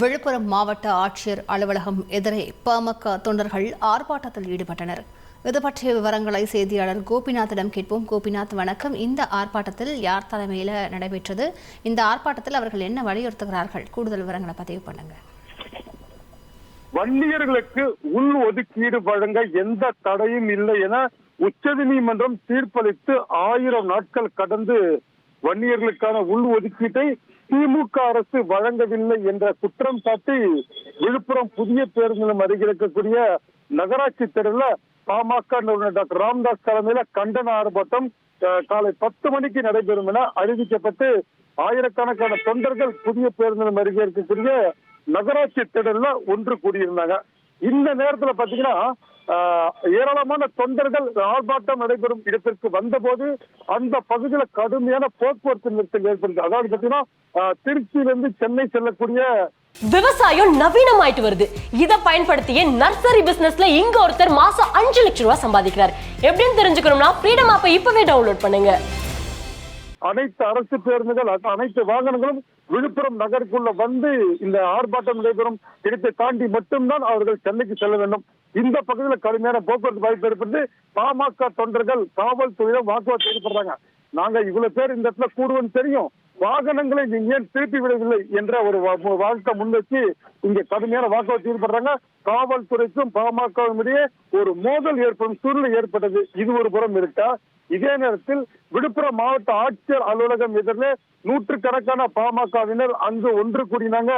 விழுப்புரம் மாவட்ட ஆட்சியர் அலுவலகம் எதிரே பாமக தொண்டர்கள் ஆர்ப்பாட்டத்தில் ஈடுபட்டனர். இது பற்றிய விவரங்களை செய்தியாளர் கோபிநாத்திடம் கேட்போம். கோபிநாத், வணக்கம். இந்த ஆர்ப்பாட்டத்தில் யார் தலைமையில் நடைபெற்றது? இந்த ஆர்ப்பாட்டத்தில் அவர்கள் என்ன வலியுறுத்துகிறார்கள்? கூடுதல் விவரங்களை பதிவு பண்ணுங்க. வன்னியர்களுக்கு உள் ஒதுக்கீடு வழங்க எந்த தடையும் இல்லை என உச்சநீதிமன்றம் தீர்ப்பளித்து 1000 நாட்கள் கடந்து வன்னியர்களுக்கான உள் ஒதுக்கீட்டை திமுக அரசு வழங்கவில்லை என்ற குற்றம் சாட்டி விழுப்புரம் புதிய பேருந்து நிலையம் அருகே இருக்கக்கூடிய நகராட்சி தெருவில் பாமக நிறுவனர் டாக்டர் ராமதாஸ் தலைமையில கண்டன ஆர்ப்பாட்டம் காலை 10 மணிக்கு நடைபெறும் என அறிவிக்கப்பட்டு ஆயிரக்கணக்கான தொண்டர்கள் புதிய பேருந்து நிலையம் அருகே இருக்கக்கூடிய நகராட்சி திடல்ல ஒன்று கூடியிருந்தாங்க. இந்த நேரத்துல பாத்தீங்கன்னா ஏராளமான தொண்டர்கள் ஆர்ப்பாட்டம் நடைபெறும் இடத்திற்கு வந்தபோது அந்த பகுதியில கடுமையான போக்குவரத்து நெரிசல் ஏற்படுது. அதாவது பாத்தீங்கன்னா திருச்சியிலிருந்து சென்னை செல்லக்கூடிய விவசாயம் நவீனமாயிட்டு வருது. இதை பயன்படுத்திய நர்சரி பிசினஸ்ல இங்க ஒருத்தர் மாசம் 5 லட்சம் ரூபாய் சம்பாதிக்கிறார். எப்படின்னு தெரிஞ்சுக்கணும்னா ஃப்ரீடம் ஆப்பை இப்பவே டவுன்லோட் பண்ணுங்க. அனைத்து அரசு பேருந்துகள் அனைத்து வாகனங்களும் விழுப்புரம் நகருக்குள்ள வந்து இந்த ஆர்ப்பாட்டம் நடைபெறும் இடத்தை தாண்டி மட்டும்தான் அவர்கள் சென்னைக்கு செல்ல வேண்டும். இந்த பகுதியில் கடுமையான போக்குவரத்து பாதிப்பு ஏற்பட்டு பாமக தொண்டர்கள் காவல்துறையிடம் வாக்குவாதம் ஈடுபடுறாங்க. நாங்க இவ்வளவு பேர் இந்த இடத்துல கூடுவோம் தெரியும், வாகனங்களை நீங்க ஏன் திருப்பி விடவில்லை என்ற ஒரு வாழ்க்கை முன்வச்சு இங்க கடுமையான வாக்குவாதத்தில் ஈடுபடுறாங்க. காவல்துறைக்கும் பாமகவும் இடையே ஒரு மோதல் ஏற்படும் சூழ்நிலை ஏற்பட்டது. இது ஒரு புறம் இருக்கா, இதே நேரத்தில் விழுப்புரம் மாவட்ட ஆட்சியர் அலுவலகம் எதிரில் நூற்றுக்கணக்கான பாமகவினர் அங்கு ஒன்று கூடினாங்க.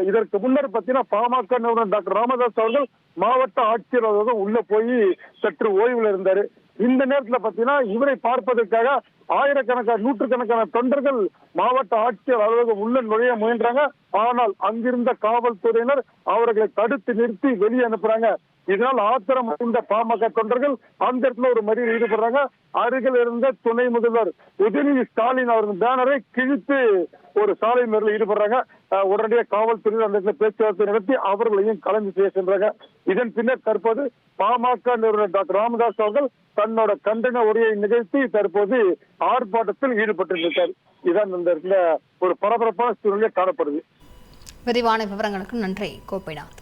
இதற்கு முன்னர் பாத்தீங்கன்னா பாமக நிறுவனர் டாக்டர் ராமதாஸ் அவர்கள் மாவட்ட ஆட்சியர் அலுவலகம் உள்ள போய் சற்று ஓய்வுல இருந்தாரு. இந்த நேரத்துல பாத்தீங்கன்னா இவரை பார்ப்பதற்காக ஆயிரக்கணக்கான நூற்றுக்கணக்கான தொண்டர்கள் மாவட்ட ஆட்சியர் அலுவலகம் உள்ள நுழைய முயன்றாங்க. ஆனால் அங்கிருந்த காவல்துறையினர் அவர்களை தடுத்து நிறுத்தி வெளியே அனுப்புறாங்க. இதனால் ஆத்திரம் அடைந்த பாமக தொண்டர்கள் அந்த இடத்துல ஒரு மறியலில் ஈடுபடுறாங்க. அருகில் இருந்த துணை முதல்வர் உதயநிதி ஸ்டாலின் அவர்கள் பேனரை கிழித்து ஒரு சாலை மறியலில் ஈடுபடுறாங்க. உடனடியாக காவல்துறையில் அந்த இடத்துல பேச்சுவார்த்தை நடத்தி அவர்களையும் கலந்து செய்ய சென்றாங்க. இதன் பின்னர் தற்போது பாமக நிறுவனர் டாக்டர் ராமதாஸ் அவர்கள் தன்னோட கண்டன உரையை நிகழ்த்தி தற்போது ஆர்ப்பாட்டத்தில் ஈடுபட்டிருக்கார். இதான் இந்த இடத்துல ஒரு பரபரப்பான சூழ்நிலை காணப்படுது. விரிவான விவரங்களுக்கு நன்றி கோபிநாத்.